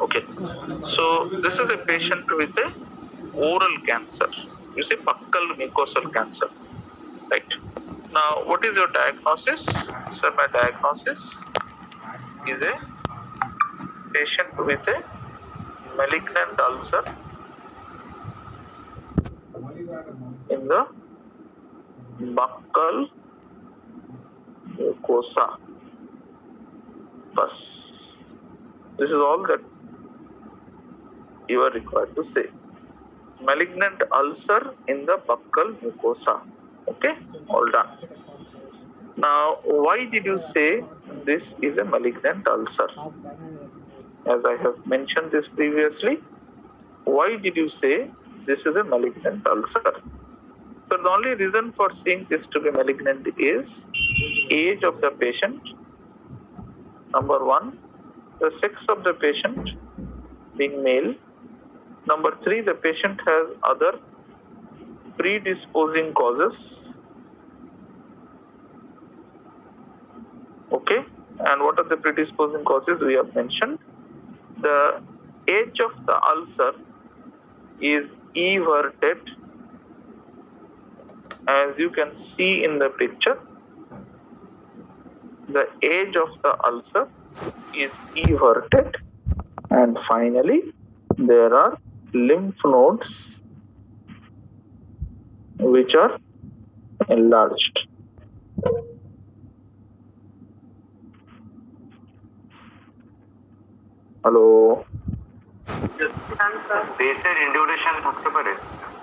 Okay, so this is a patient with a oral cancer. You say buccal mucosal cancer, right? Now, what is your diagnosis? Sir, my diagnosis is a patient with a malignant ulcer in the buccal mucosa. Bus. This is all that you are required to say. Malignant ulcer in the buccal mucosa. Okay, all done. Now, why did you say this is a malignant ulcer? As I have mentioned this previously, why did you say this is a malignant ulcer? So the only reason for saying this to be malignant is age of the patient. Number one, the sex of the patient being male. Number three, the patient has other predisposing causes. Okay, and what are the predisposing causes we have mentioned? The age of the ulcer is everted, as you can see in the picture. The age of the ulcer is everted, and finally there are lymph nodes which are enlarged. Hello.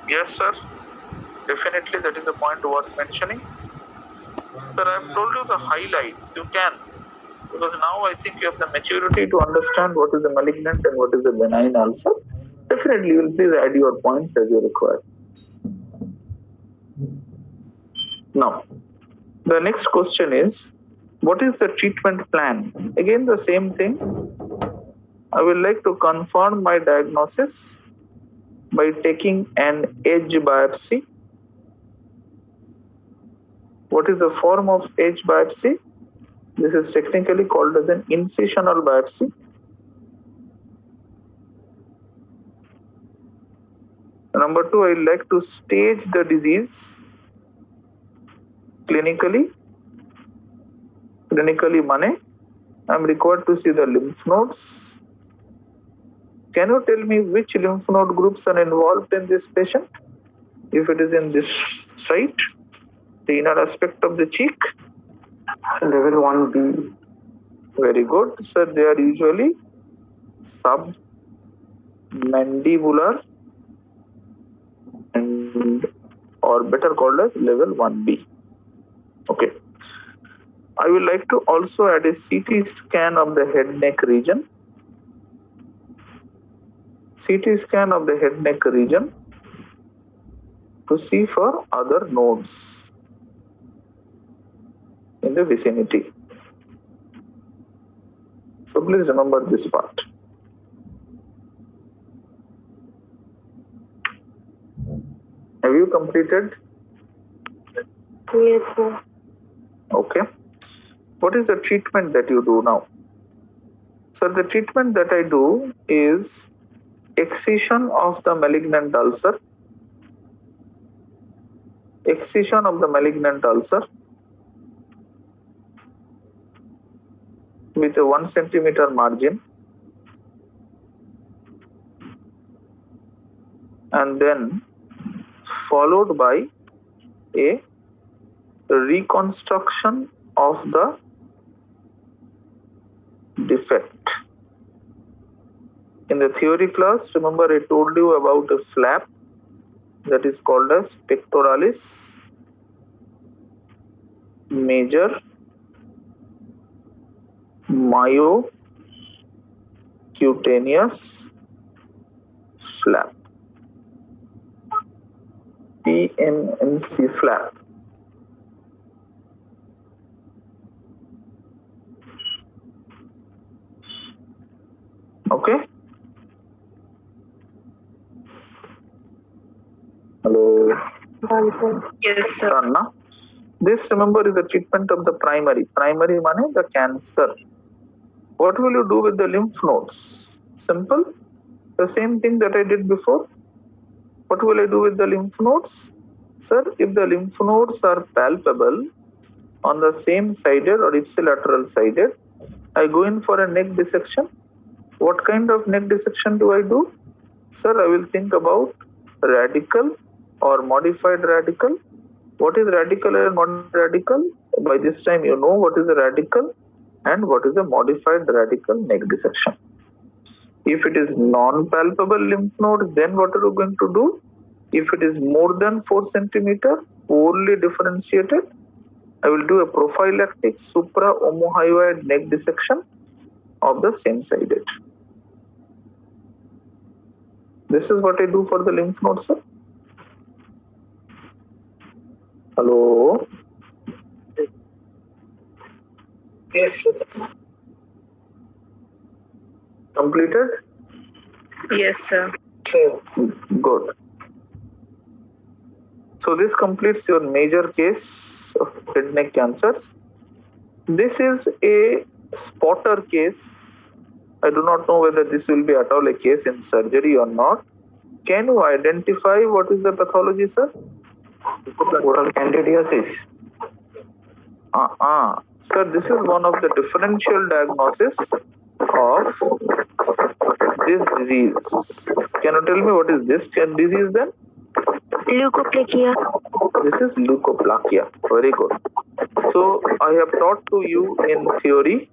Yes, sir. Definitely, that is a point worth mentioning. Sir, I have told you the highlights. You can, because now I think you have the maturity to understand what is a malignant and what is a benign ulcer. Definitely, you will please add your points as you require. Now, the next question is, what is the treatment plan? Again, the same thing. I will like to confirm my diagnosis by taking an edge biopsy. What is the form of edge biopsy? This is technically called as an incisional biopsy. Number two, I like to stage the disease clinically. Clinically, money. I am required to see the lymph nodes. Can you tell me which lymph node groups are involved in this patient? If it is in this site, the inner aspect of the cheek. Level 1B. Very good. Sir, they are usually submandibular and or better called as level 1B. Okay. I would like to also add a CT scan of the head neck region. CT scan of the head neck region to see for other nodes in the vicinity. So please remember this part. Have you completed? Yes, sir. Okay. What is the treatment that you do now? So the treatment that I do is excision of the malignant ulcer. Excision of the malignant ulcer with a 1 centimeter margin, and then followed by a reconstruction of the defect. In the theory class, remember I told you about a flap that is called as pectoralis major myocutaneous flap, PMMC flap. Okay. Hello. Yes, sir. Ranna. This, remember, is the treatment of the primary. Primary means the cancer. What will you do with the lymph nodes? Simple. The same thing that I did before. What will I do with the lymph nodes? Sir, if the lymph nodes are palpable on the same sided or ipsilateral sided, I go in for a neck dissection. What kind of neck dissection do I do? Sir, I will think about radical or modified radical. What is radical and modified radical? By this time you know what is a radical and what is a modified radical neck dissection. If it is non-palpable lymph nodes, then what are you going to do? If it is more than 4 centimeter, poorly differentiated, I will do a prophylactic supra-omohyoid neck dissection of the same sided. This is what I do for the lymph nodes, sir. Hello? Yes, sir. Completed? Yes, sir. Sir. Good. So this completes your major case of head neck cancers. This is a spotter case. I do not know whether this will be at all a case in surgery or not. Can you identify what is the pathology, sir? Oral candidiasis. Sir, this is one of the differential diagnosis of this disease. Can you tell me what is this disease then? Leukoplakia. This is leukoplakia. Very good. So I have taught to you in theory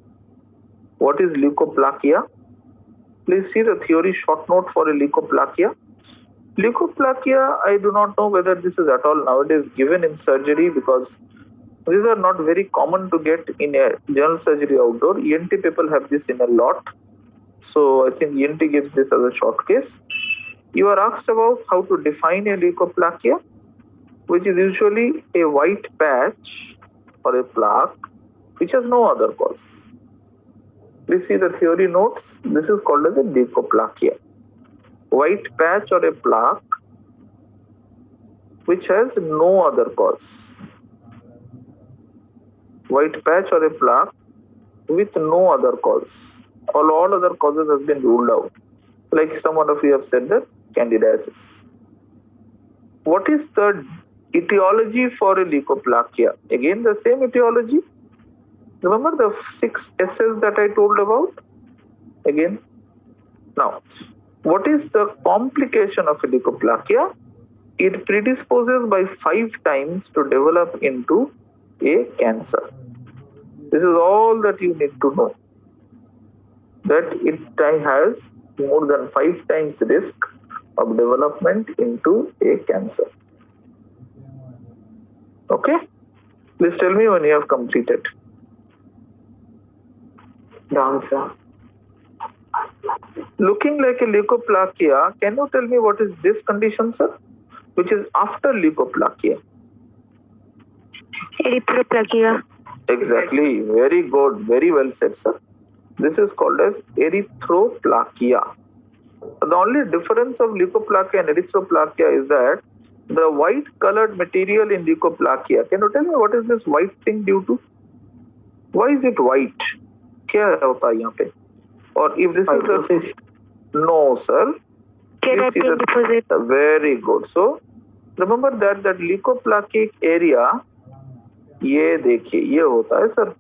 what is leukoplakia. Please see the theory short note for a leukoplakia. Leukoplakia, I do not know whether this is at all nowadays given in surgery because these are not very common to get in a general surgery outdoor. ENT people have this in a lot. So I think ENT gives this as a short case. You are asked about how to define a leukoplakia, which is usually a white patch or a plaque which has no other cause. Please see the theory notes. This is called as a leukoplakia. White patch or a plaque which has no other cause. White patch or a plaque with no other cause. All other causes has been ruled out. Like some of you have said that candidiasis. What is the etiology for a leukoplakia? Again the same etiology. Remember the 6 S's that I told about? Again. Now, what is the complication of a leukoplakia? It predisposes by 5 times to develop into a cancer. This is all that you need to know. That it has more than 5 times risk of development into a cancer. Okay? Please tell me when you have completed. Done, sir. Looking like a leukoplakia, can you tell me what is this condition, sir? Which is after leukoplakia. Erythroplakia. Exactly. Very good. Very well said, sir. This is called as erythroplakia. The only difference of leukoplakia and erythroplakia is that the white colored material in leukoplakia. Can you tell me what is this white thing due to? Why is it white? क्या होता है यहाँ पे? Or if this is the no, sir. Keratin deposit. Very good. So remember that leukoplakic area. ये देखिए ये होता है sir.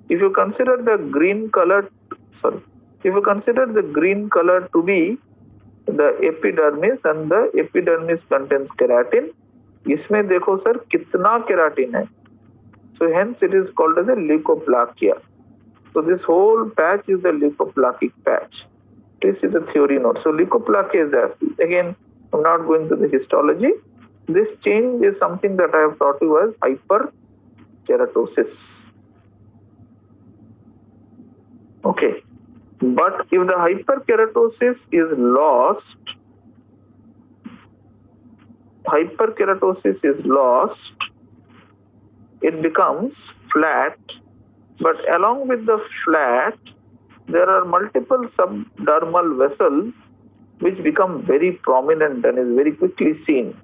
If you consider the green color, to be the epidermis and the epidermis contains keratin, इसमें देखो sir कितना keratin है. So hence it is called as a leukoplakia. So this whole patch is the leukoplakic patch. Please see the theory note. So leukoplakia is as again. I'm not going to the histology. This change is something that I have taught you as hyperkeratosis. Okay, but if the hyperkeratosis is lost, it becomes flat, but along with the flat, there are multiple subdermal vessels which become very prominent and is very quickly seen.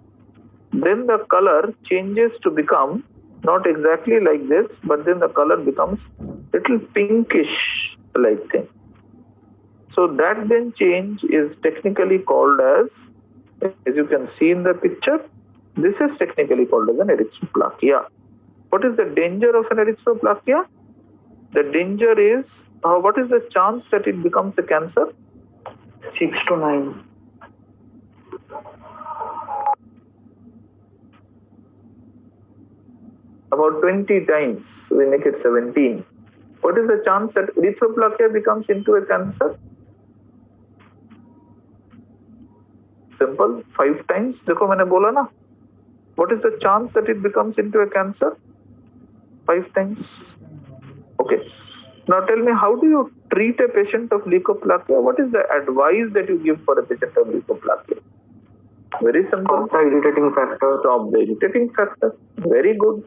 Then the color changes to become not exactly like this, but then the color becomes little pinkish like thing. So that then change is technically called as you can see in the picture, this is technically called as an erythroplakia. What is the danger of an erythroplakia? The danger is, what is the chance that it becomes a cancer? 6 to 9. About 20 times, we make it 17. What is the chance that erythroplakia becomes into a cancer? Simple, 5 times. देखो मैंने बोला ना. What is the chance that it becomes into a cancer? 5 times. Okay. Now tell me, how do you treat a patient of leukoplakia? What is the advice that you give for a patient of leukoplakia? Very simple. Stop the irritating factor. Stop the irritating factor. Very good.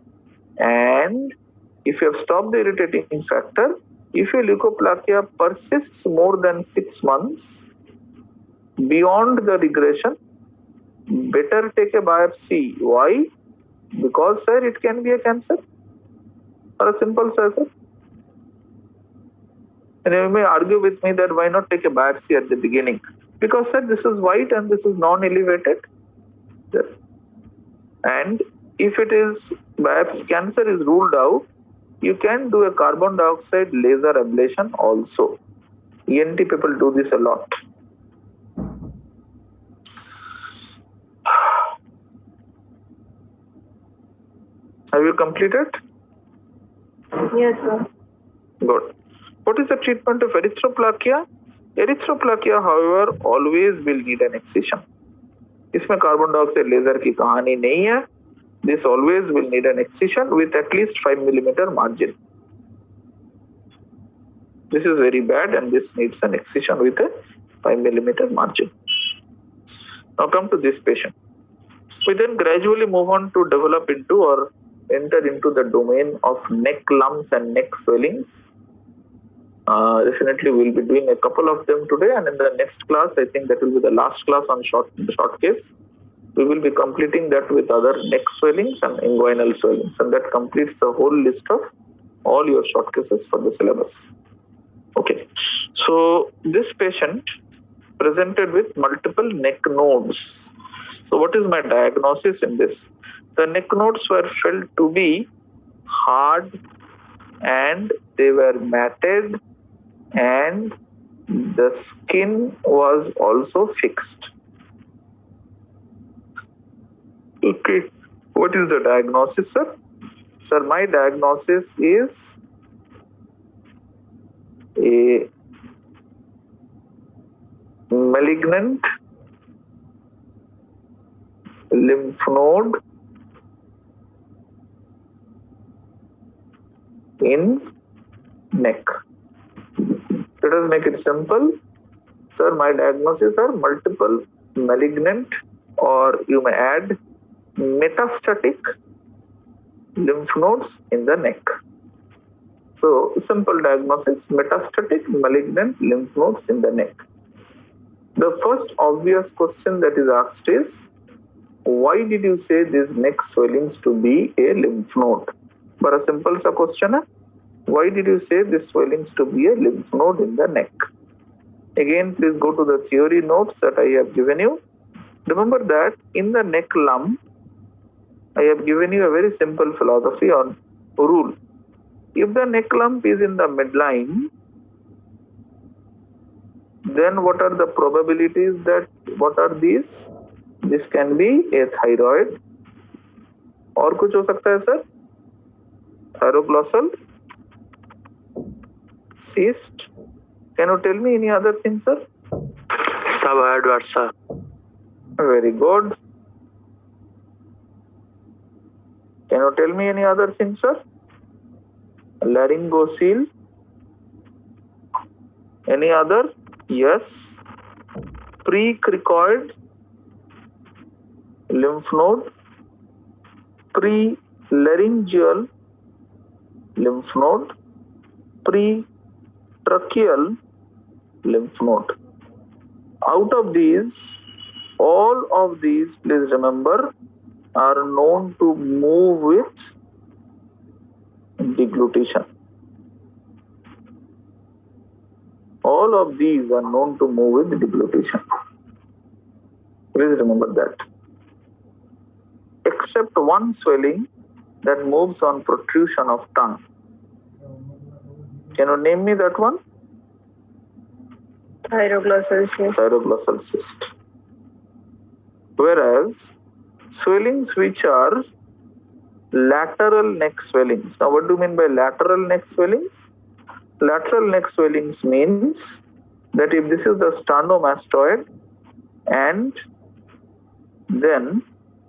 And if you have stopped the irritating factor, if your leukoplakia persists more than 6 months, beyond the regression, better take a biopsy. Why? Because, sir, it can be a cancer. Or a simple sir. And you may argue with me that why not take a biopsy at the beginning? Because, sir, this is white and this is non-elevated. And if it is biopsy, cancer is ruled out, you can do a carbon dioxide laser ablation also. ENT people do this a lot. Have you completed? Yes, sir. Good. What is the treatment of erythroplakia? Erythroplakia, however, always will need an excision. इसमें carbon dioxide laser की कहानी नहीं है. This always will need an excision with at least 5 mm margin. This is very bad and this needs an excision with a 5 mm margin. Now come to this patient. We then gradually move on to develop into or enter into the domain of neck lumps and neck swellings. Definitely we'll be doing a couple of them today, and in the next class, I think that will be the last class on short case. We will be completing that with other neck swellings and inguinal swellings, and that completes the whole list of all your short cases for the syllabus. Okay, so this patient presented with multiple neck nodes. So what is my diagnosis in this? The neck nodes were felt to be hard and they were matted and the skin was also fixed. Okay, what is the diagnosis, sir? Sir, my diagnosis is a malignant lymph node in neck. Let us make it simple. Sir, my diagnosis are multiple malignant, or you may add metastatic lymph nodes in the neck. So, simple diagnosis, metastatic malignant lymph nodes in the neck. The first obvious question that is asked is, why did you say these neck swellings to be a lymph node? But a simple sa question hai, why did you say these swellings to be a lymph node in the neck? Again, please go to the theory notes that I have given you. Remember that in the neck lump, I have given you a very simple philosophy on rule. If the neck lump is in the midline, then what are the probabilities that, what are these? This can be a thyroid. और कुछ हो सकता है sir? Thyroglossal cyst. Can you tell me any other thing, sir? Subadvert, sir. Very good. Can you tell me any other thing, sir? Laryngocele. Any other? Yes. Precricoid lymph node, pre-laryngeal lymph node, pre-tracheal lymph node. Out of these, all of these, please remember, are known to move with deglutition. All of these are known to move with deglutition. Please remember that. Except one swelling that moves on protrusion of tongue. Can you name me that one? Thyroglossal cyst. Thyroglossal cyst. Whereas swellings which are lateral neck swellings. Now, what do you mean by lateral neck swellings? Lateral neck swellings means that if this is the sternomastoid and then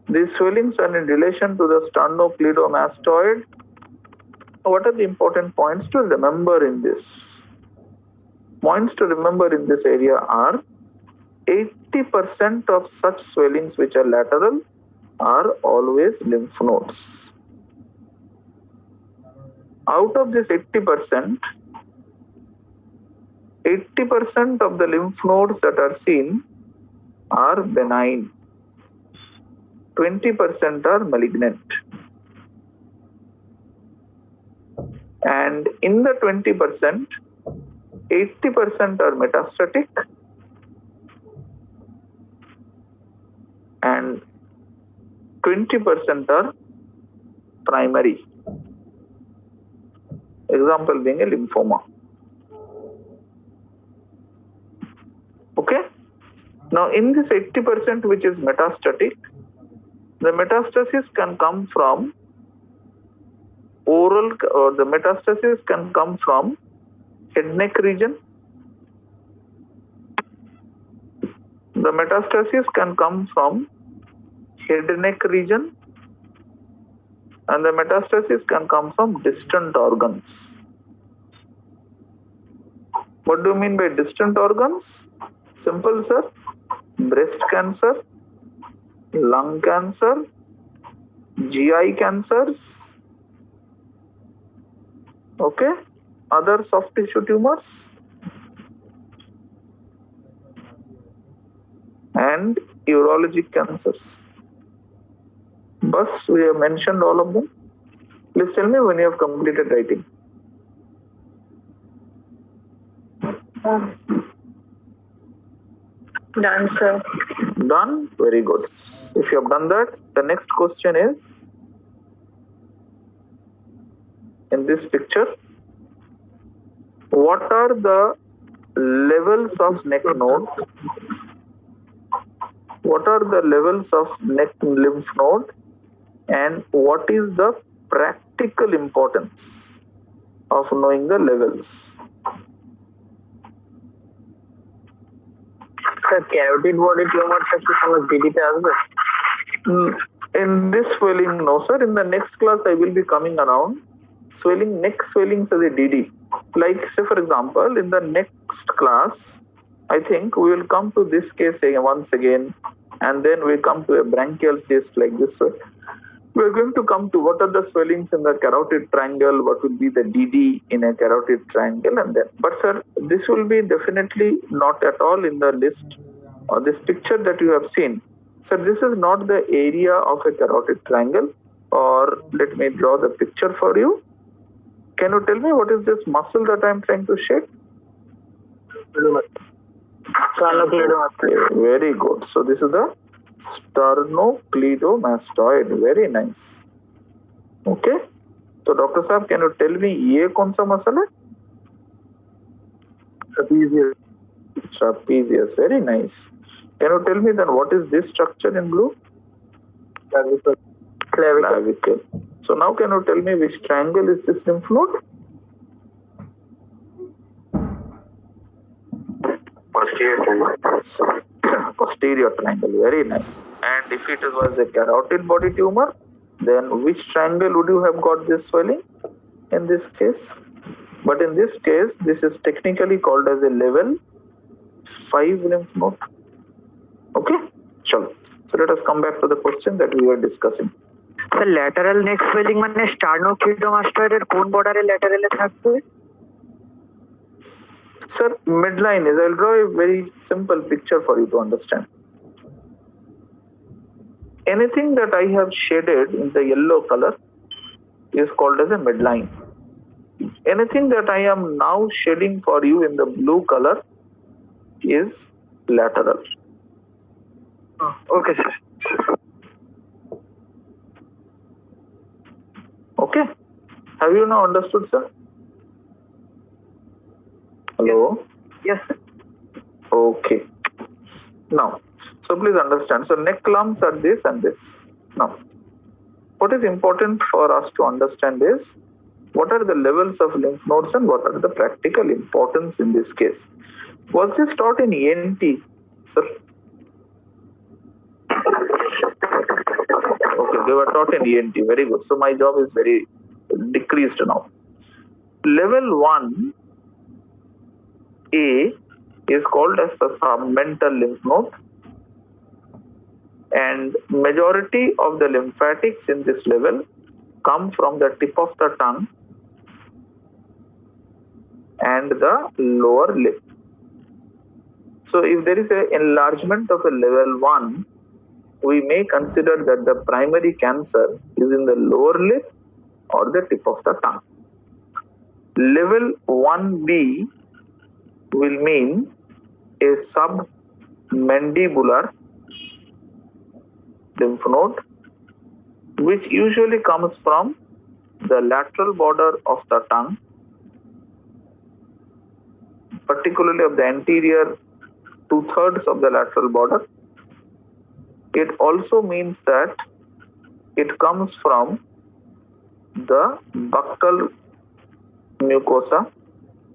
these swellings are in relation to the sternocleidomastoid, what are the important points to remember in this? Points to remember in this area are 80% of such swellings which are lateral are always lymph nodes. Out of this 80% of the lymph nodes that are seen are benign. 20% are malignant. And in the 20%, 80% are metastatic and 20% are primary. Example being a lymphoma. Okay? Now in this 80% which is metastatic, the metastasis can come from oral, or the metastasis can come from head neck region. The metastasis can come from head neck region, and the metastasis can come from distant organs. What do you mean by distant organs? Simple, sir. Breast cancer, lung cancer, GI cancers, okay, other soft tissue tumors, and urologic cancers. Bus, we have mentioned all of them. Please tell me when you have completed writing. Done, sir. Done? Very good. If you have done that, the next question is, in this picture, what are the levels of neck node? What are the levels of neck lymph node? And what is the practical importance of knowing the levels? Sir, carotid body tumor কি কোনো DD-তে আসবে? In this swelling, no sir. In the next class, I will be coming around swelling, neck swellings as a DD. Like, say for example, in the next class, I think we will come to this case once again, and then we come to a branchial cyst like this way. We are going to come to what are the swellings in the carotid triangle, what will be the DD in a carotid triangle, and then. But sir, this will be definitely not at all in the list or this picture that you have seen. Sir, this is not the area of a carotid triangle, or let me draw the picture for you. Can you tell me what is this muscle that I am trying to shape? Sternocleidomastoid. Very good. So this is the sternocleidomastoid. Very nice. Okay. So Dr. Saab, can you tell me ये कौन सा muscle है? Trapezius. Trapezius. Very nice. Can you tell me then what is this structure in blue? Clavicle. Clavicle. So now can you tell me which triangle is this lymph node? Posterior triangle. Posterior triangle. Very nice. And if it was a carotid body tumor, then which triangle would you have got this swelling in this case? But in this case, this is technically called as a level 5 lymph node. Okay? Chalo. So let us come back to the question that we were discussing. Sir lateral neck swelling মানে স্টার্নোক্লিডোমাস্টয়েডের কোন বর্ডারে ল্যাটারালে থাকবে? Sir, midline is, I'll draw a very simple picture for you to understand. Anything that I have shaded in the yellow color is called as a midline. Anything that I am now shading for you in the blue color is lateral. Okay, sir. Okay. Have you now understood, sir? Hello? Yes, sir. Okay. Now, so please understand. So neck lumps are this and this. Now, what is important for us to understand is what are the levels of lymph nodes and what are the practical importance in this case. Was this taught in ENT, sir? Okay, they were taught in ENT. Very good. So my job is very decreased now. Level 1A is called as the submental lymph node, and majority of the lymphatics in this level come from the tip of the tongue and the lower lip. So if there is an enlargement of a level 1, we may consider that the primary cancer is in the lower lip or the tip of the tongue. Level 1B will mean a submandibular lymph node, which usually comes from the lateral border of the tongue, particularly of the anterior 2/3 of the lateral border. It also means that it comes from the buccal mucosa,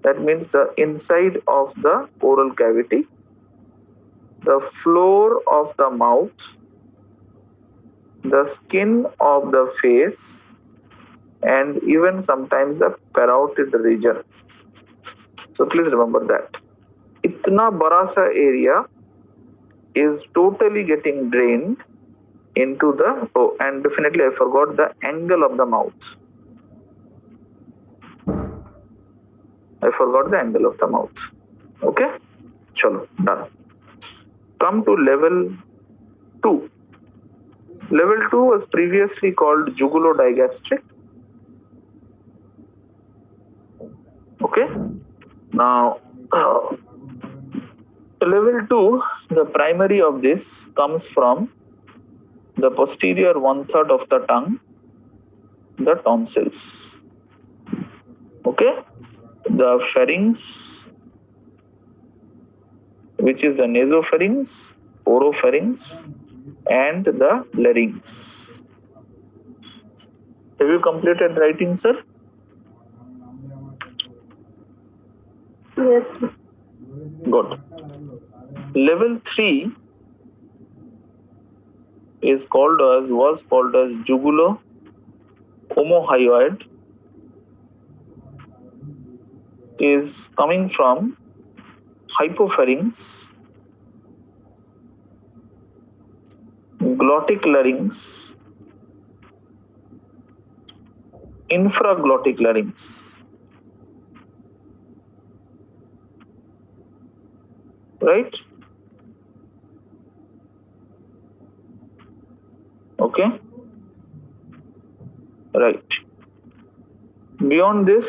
that means the inside of the oral cavity, the floor of the mouth, the skin of the face, and even sometimes the parotid region. So please remember that. Itna bada sa area is totally getting drained into the, oh, and definitely I forgot the angle of the mouth. I forgot the angle of the mouth. Okay? Chalo, done. Come to level 2. Level 2 was previously called jugulodigastric. Okay? Now, level 2, the primary of this comes from the posterior 1/3 of the tongue, the tonsils. Okay? The pharynx, which is the nasopharynx, oropharynx, and the larynx. Have you completed writing, sir? Yes. Good. Level 3 was called as jugulo-omohyoid, is coming from hypopharynx, glottic larynx, infraglottic larynx. Right? Okay? Right. Beyond this,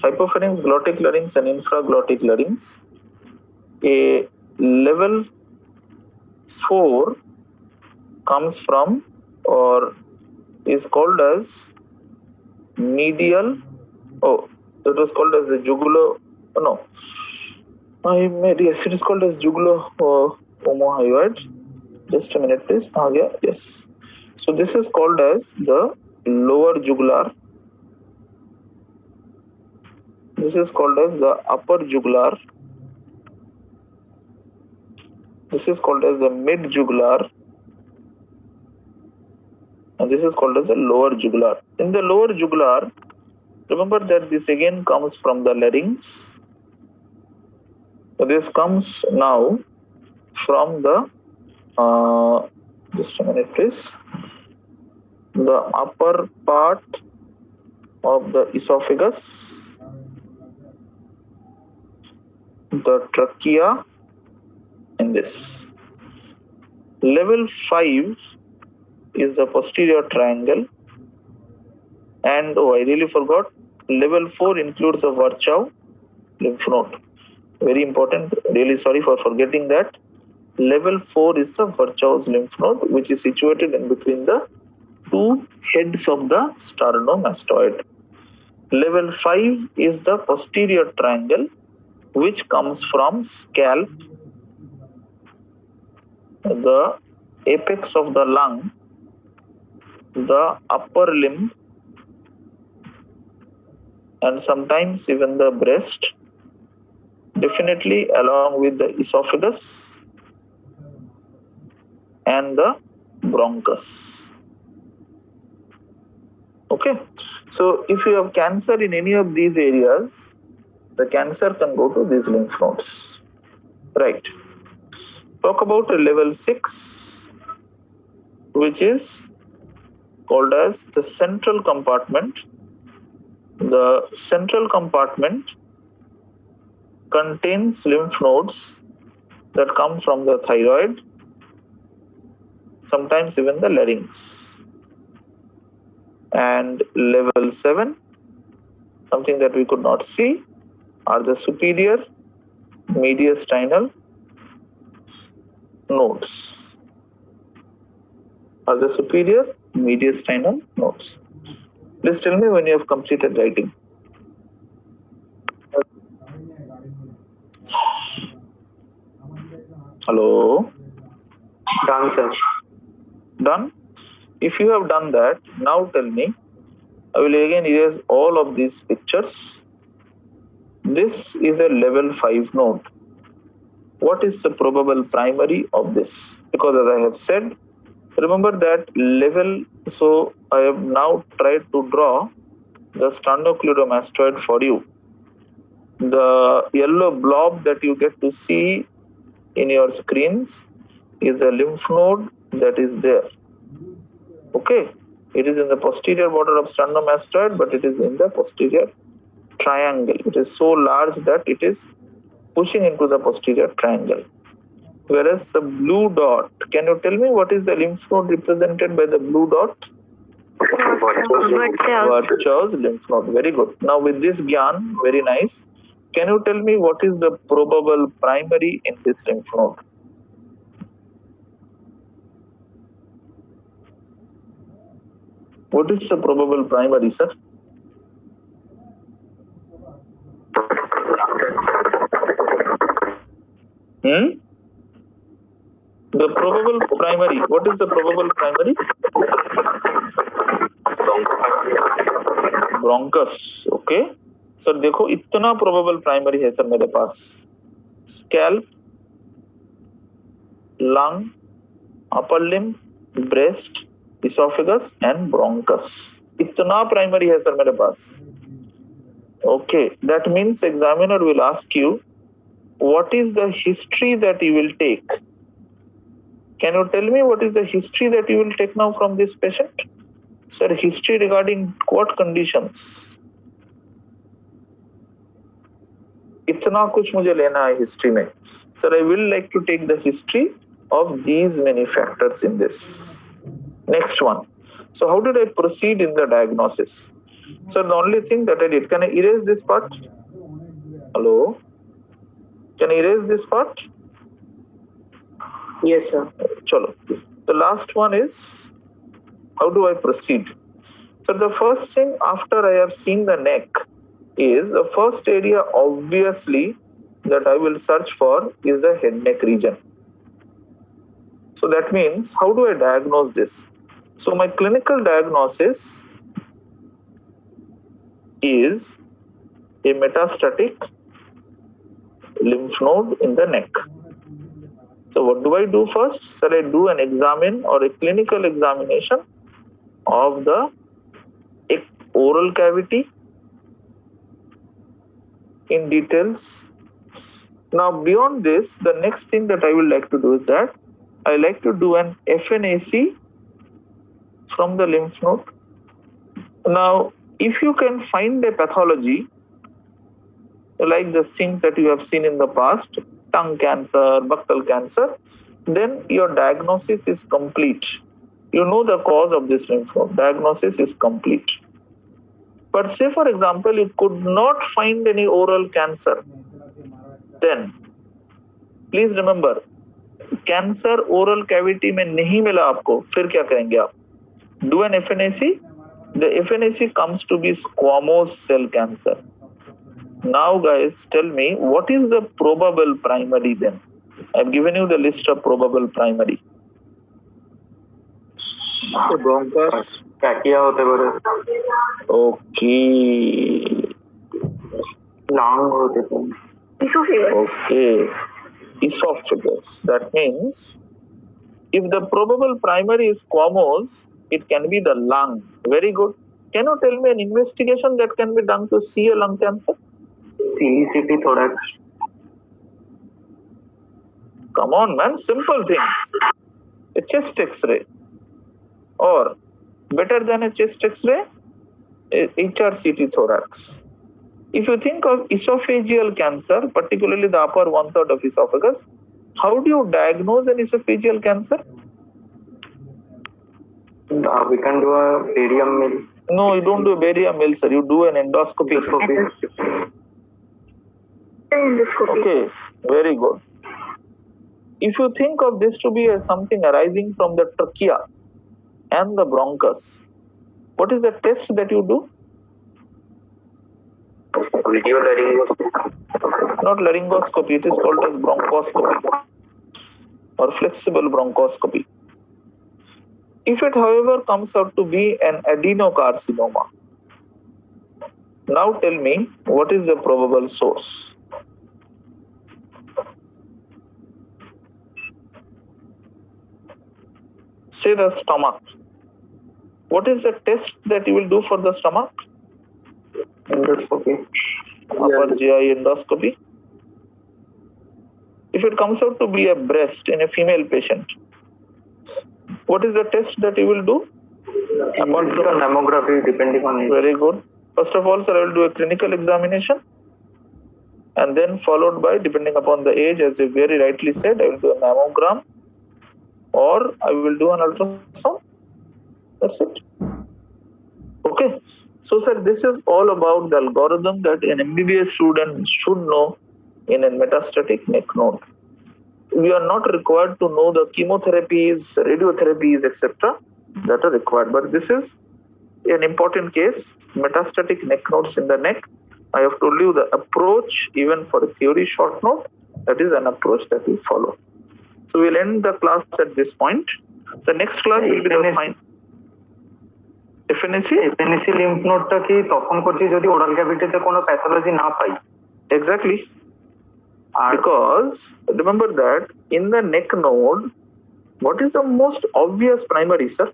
hypopharynx, glottic larynx, and infraglottic larynx, a level 4 comes from or is called as medial. Oh, it was called as the jugulo. No, I made, yes, it is called as jugulo-omohyoid. Just a minute, please. Yeah, yes. So this is called as the lower jugular. This is called as the upper jugular. This is called as the mid jugular. And this is called as the lower jugular. In the lower jugular, remember that this again comes from the larynx. So this comes now from the, just a minute, please. The upper part of the esophagus, the trachea, and this. Level 5 is the posterior triangle, And oh, I really forgot, level 4 includes a Virchow lymph node. Very important. Really sorry for forgetting that. Level 4 is the Virchow's lymph node, which is situated in between the two heads of the sternomastoid. Level 5 is the posterior triangle, which comes from scalp, the apex of the lung, the upper limb, and sometimes even the breast, definitely along with the esophagus and the bronchus. Okay, so if you have cancer in any of these areas, the cancer can go to these lymph nodes. Right. Talk about level 6, which is called as the central compartment. The central compartment contains lymph nodes that come from the thyroid, sometimes even the larynx. And level 7, something that we could not see, are the superior mediastinal nodes. Please tell me when you have completed writing. Hello? Done, sir. Done? If you have done that, now tell me, I will again erase all of these pictures. This is a level 5 node. What is the probable primary of this? Because as I have said, remember that level, so I have now tried to draw the sternocleidomastoid for you. The yellow blob that you get to see in your screens is a lymph node that is there. Okay, it is in the posterior border of sternomastoid, but it is in the posterior triangle. It is so large that it is pushing into the posterior triangle. Whereas the blue dot, can you tell me what is the lymph node represented by the blue dot? Virchow's lymph node. Very good. Now with this Gyan, very nice. Can you tell me what is the probable primary in this lymph node? What is the probable primary, sir? The probable primary. What is the probable primary? Bronchus. Okay. Sir देखो इतना probable primary है sir मेरे पास. Scalp, lung, upper limb, breast, esophagus and bronchus. इतना primary है sir मेरे पास. Okay, that means examiner will ask you what is the history that you will take. Can you tell me what is the history that you will take now from this patient? Sir, history regarding what conditions? इतना कुछ मुझे लेना है history में. Sir, I will like to take the history of these many factors in this. Next one. So how did I proceed in the diagnosis? So the only thing that I did, can I erase this part? Hello? Can I erase this part? Yes, sir. Chalo. The last one is, how do I proceed? So the first thing after I have seen the neck is the first area obviously that I will search for is the head neck region. So that means how do I diagnose this? So my clinical diagnosis is a metastatic lymph node in the neck. So what do I do first? So I do an examine or a clinical examination of the oral cavity in details. Now beyond this, the next thing that I will like to do is that I like to do an FNAC from the lymph node. Now, if you can find a pathology like the things that you have seen in the past, tongue cancer, buccal cancer, then your diagnosis is complete. You know the cause of this lymph node. Diagnosis is complete. But say for example, you could not find any oral cancer, then please remember, cancer oral cavity में नहीं मिला आपको, फिर क्या करेंगे आप? Do an FNAC. The FNAC comes to be squamous cell cancer. Now guys, tell me, what is the probable primary then? I've given you the list of probable primary. Bronchus trachea হতে পারে, Okay. Lung হতে পারে, Esophagus. Okay. Esophagus. That means if the probable primary is squamous, it can be the lung. Very good. Can you tell me an investigation that can be done to see a lung cancer? সিলিসিটি thorax, Come on, man. Simple things. A chest X-ray, or better than a chest X-ray, a HRCT thorax. If you think of esophageal cancer, particularly the upper 1/3 of esophagus, how do you diagnose an esophageal cancer? we can do a barium mill. No, you don't do a barium mill, sir. You do an endoscopy. Endoscopy. Okay, very good. If you think of this to be something arising from the trachea and the bronchus, what is the test that you do? Video laryngoscopy. Not laryngoscopy, it is called as bronchoscopy or flexible bronchoscopy. If it, however, comes out to be an adenocarcinoma, now tell me, what is the probable source? Say the stomach. What is the test that you will do for the stomach? Endoscopy. Upper GI endoscopy. If it comes out to be a breast in a female patient, what is the test that you will do? Apart from mammography, depending on it. Very good. First of all, sir, I will do a clinical examination, and then followed by, depending upon the age, as you very rightly said, I will do a mammogram, or I will do an ultrasound. That's it. Okay. So, sir, this is all about the algorithm that an MBBS student should know in a metastatic neck node. We are not required to know the chemotherapies, radiotherapies, etc. that are required. But this is an important case, metastatic neck nodes in the neck. I have told you the approach, even for a theory short note, that is an approach that we follow. So we'll end the class at this point. The next class will be the final. FNAC? FNAC lymph node টা কি তখন করছি যদি oral ক্যাভিটিতে কোনো pathology না পাই? Exactly. Because remember that in the neck node, what is the most obvious primary, sir?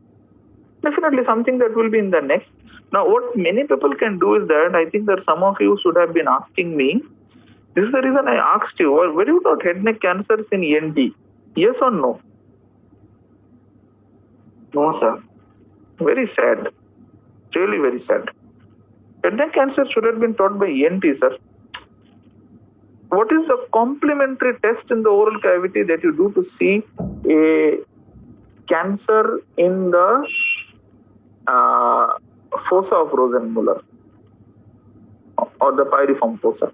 Definitely something that will be in the neck. Now, what many people can do is that I think that some of you should have been asking me. This is the reason I asked you, were you taught head neck cancers in ENT? Yes or no? No, sir. Very sad. Really very sad. Head neck cancer should have been taught by ENT, sir. What is the complementary test in the oral cavity that you do to see a cancer in the fossa of Rosenmuller or the pyriform fossa?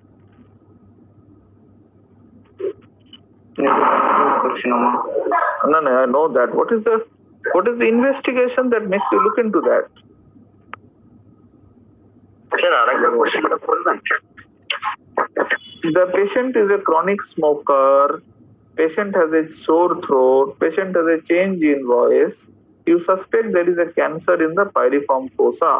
Carcinoma. No, I know that. What is the investigation that makes you look into that? Sir, আরেকটা কোশ্চেনটা বলবেন? The patient is a chronic smoker, patient has a sore throat, patient has a change in voice, you suspect there is a cancer in the pyriform fossa.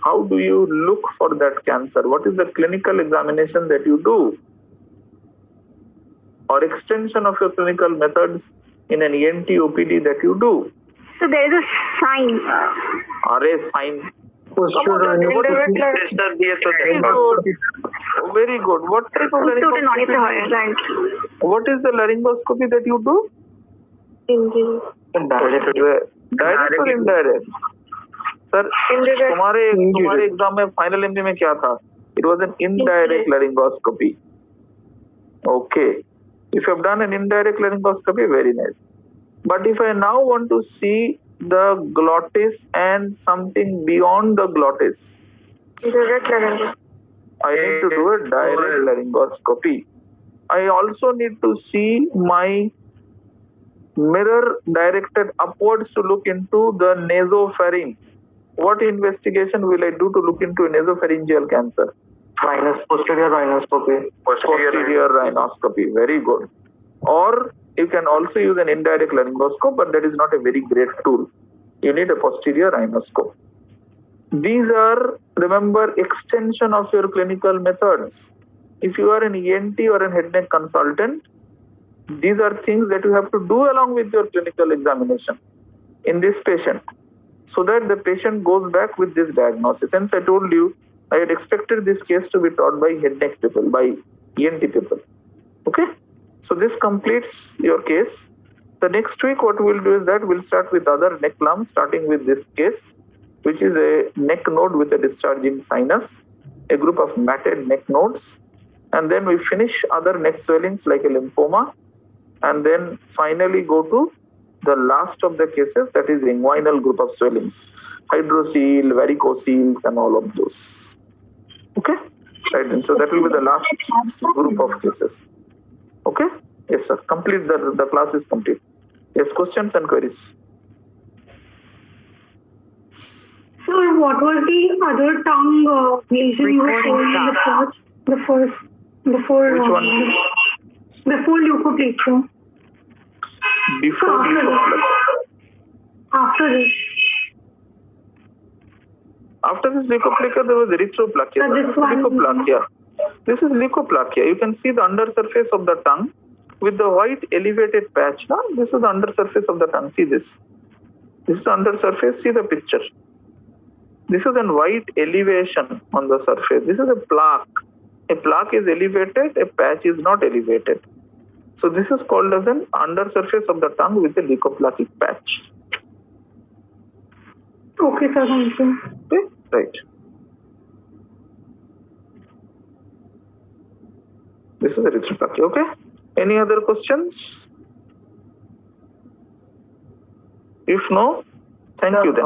How do you look for that cancer? What is the clinical examination that you do? Or extension of your clinical methods in an ENT OPD that you do? So there is a sign. Or a sign. Pressure দিয়ে তো Very good. What type of Right. What is the laryngoscopy that you do? Direct or indirect? Sir, तुम्हारे exam में final MD में क्या था? It was an indirect laryngoscopy. Okay. If you have done an indirect laryngoscopy, very nice. But if I now want to see the glottis and something beyond the glottis. Direct laryngoscopy. I need to do a direct laryngoscopy. I also need to see my mirror directed upwards to look into the nasopharynx. What investigation will I do to look into nasopharyngeal cancer? Posterior rhinoscopy. Posterior rhinoscopy. Very good. Or you can also use an indirect laryngoscope, but that is not a very great tool. You need a posterior rhinoscope. These are, remember, extension of your clinical methods. If you are an ENT or an head neck consultant, these are things that you have to do along with your clinical examination in this patient, so that the patient goes back with this diagnosis. Hence, I told you I had expected this case to be taught by head neck people, by ENT people. Okay, so this completes your case. The next week, what we'll do is that we'll start with other neck lumps, starting with this case, which is a neck node with a discharging sinus, a group of matted neck nodes, and then we finish other neck swellings like a lymphoma, and then finally go to the last of the cases, that is inguinal group of swellings, hydrocele, varicoceles, and all of those. Okay, right then. So that will be the last group of cases. Okay, yes sir, complete, the class is complete. Yes, questions and queries? Sir, what was the other tongue lesion you were Recording showing in the first, before Which one? before leukoplakia? Before After leukoplakia. After this. After this leukoplakia, there was erythroplakia. This one. Leukoplakia. This is leukoplakia. You can see the undersurface of the tongue with the white elevated patch. Now, this is the undersurface of the tongue. See this. This is the undersurface. See the picture. This is a white elevation on the surface. This is a plaque. A plaque is elevated, a patch is not elevated. So this is called as an undersurface of the tongue with a leukoplakic patch. Okay, sir, thank you. Okay, right. This is erythroplakia. Okay. Any other questions? If no, thank you then.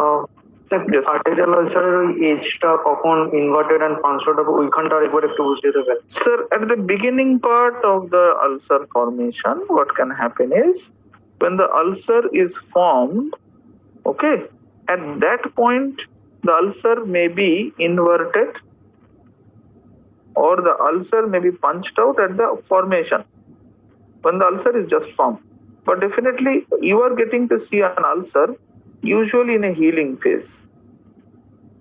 Yes. Arterial আলসারের ওই এজটা কখন inverted and পাঁচশো টাকা ওইখানটা একবার একটু বুঝিয়ে দেবেন Sir, at the beginning part of the ulcer formation, what can happen is when the ulcer is formed, okay, at that point the ulcer may be inverted or the ulcer may be punched out at the formation when the ulcer is just formed. But definitely you are getting to see an ulcer usually in a healing phase.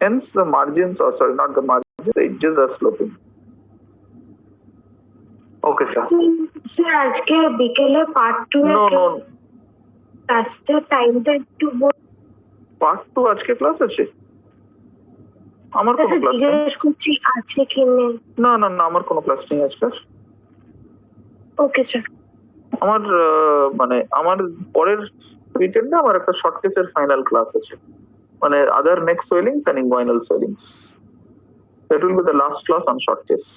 Hence the margins, or sorry, not the margins, the edges are sloping. Okay sir sir আজকে বিকেলে part 2 No, no. ক্লাসের টাইমটা একটু part 2 আজকে class আছে? আমার কোনো class নেই। জিজ্ঞেস করছি আছে কি নেই। না না না, আমার কোনো ক্লাস নেই আজকে। Okay sir. আমার মানে আমার পরের উইকেন্ডে আমার একটা শর্ট কেসের ফাইনাল ক্লাস আছে, মানে other neck swellings and inguinal swellings. That will be the last class on short case.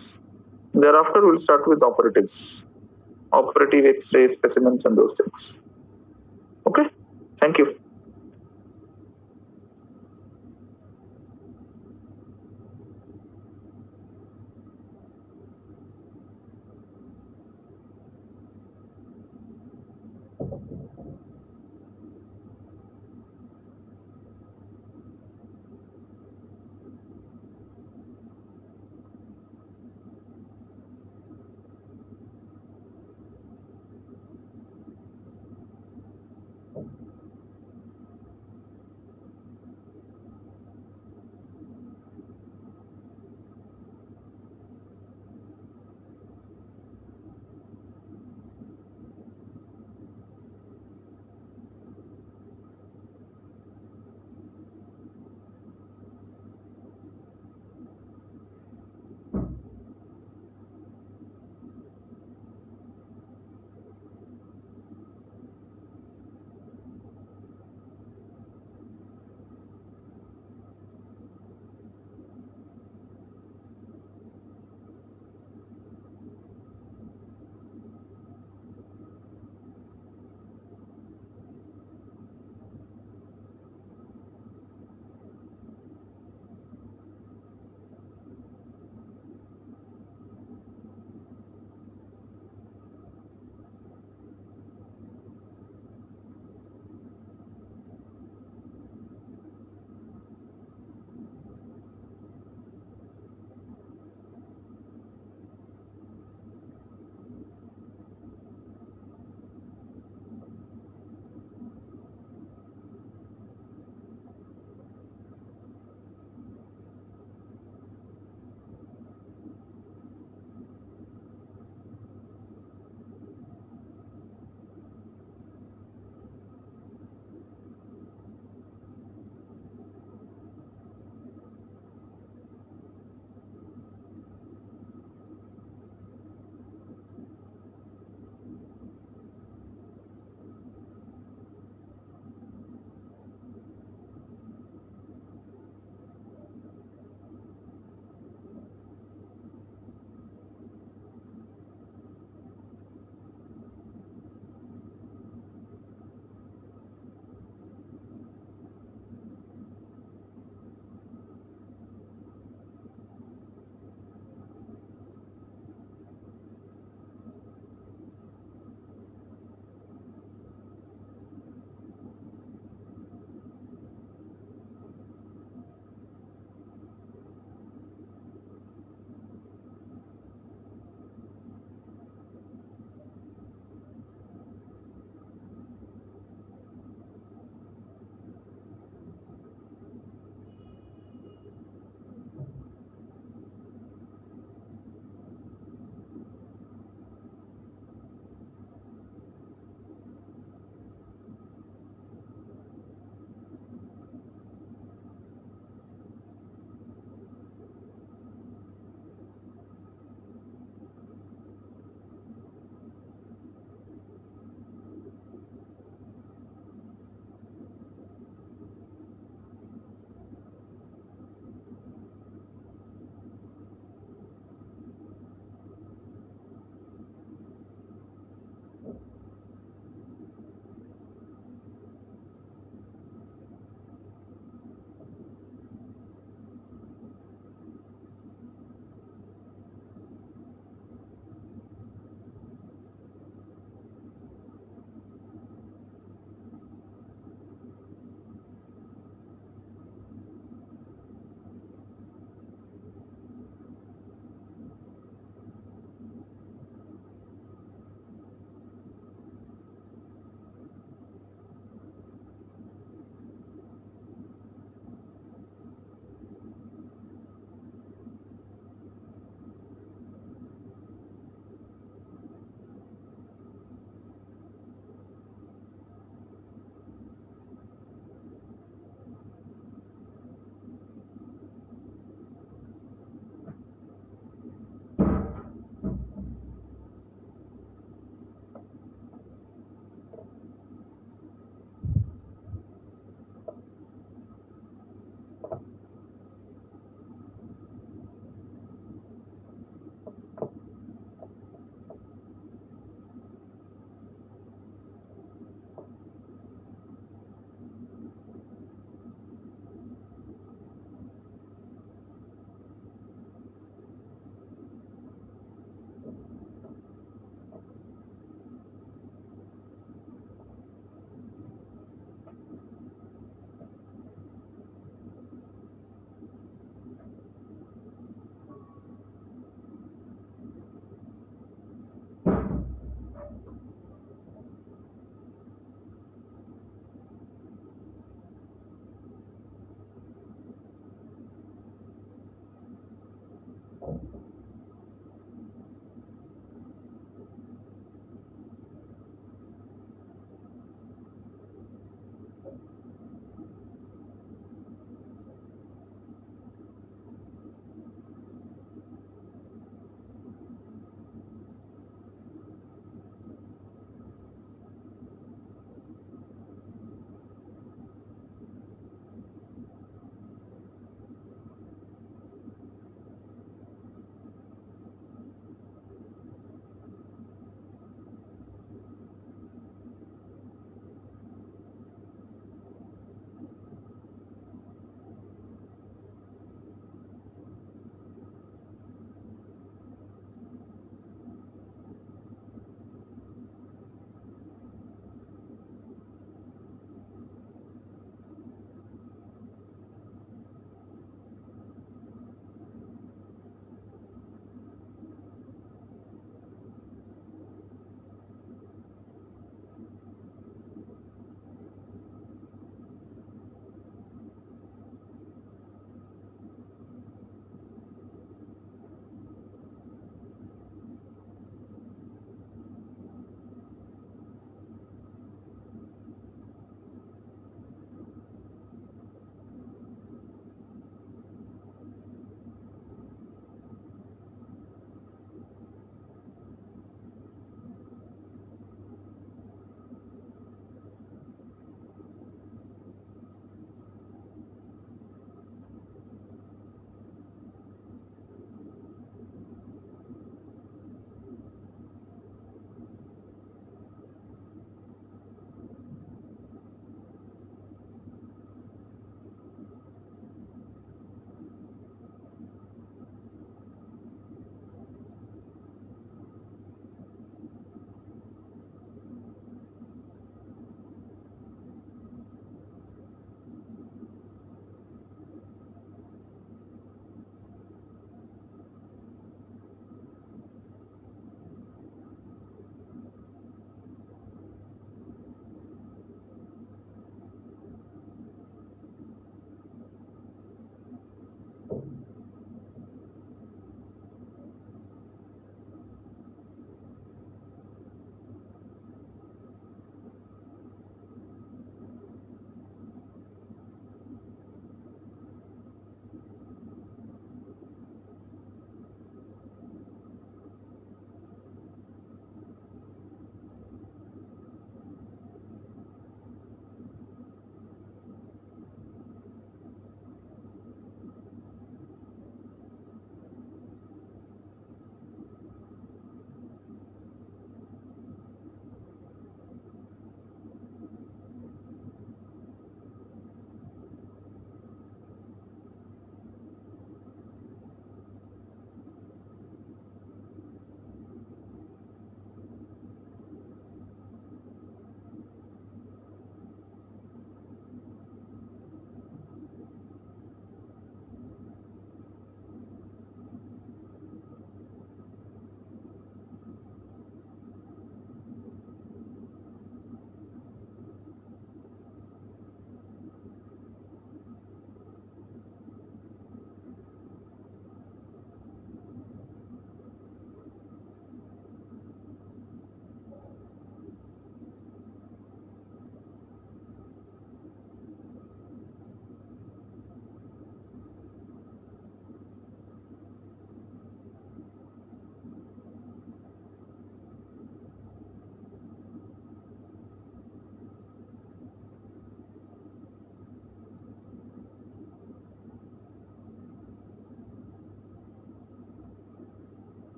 Thereafter we'll start with operatives, operative X-ray specimens and those things. Okay, thank you.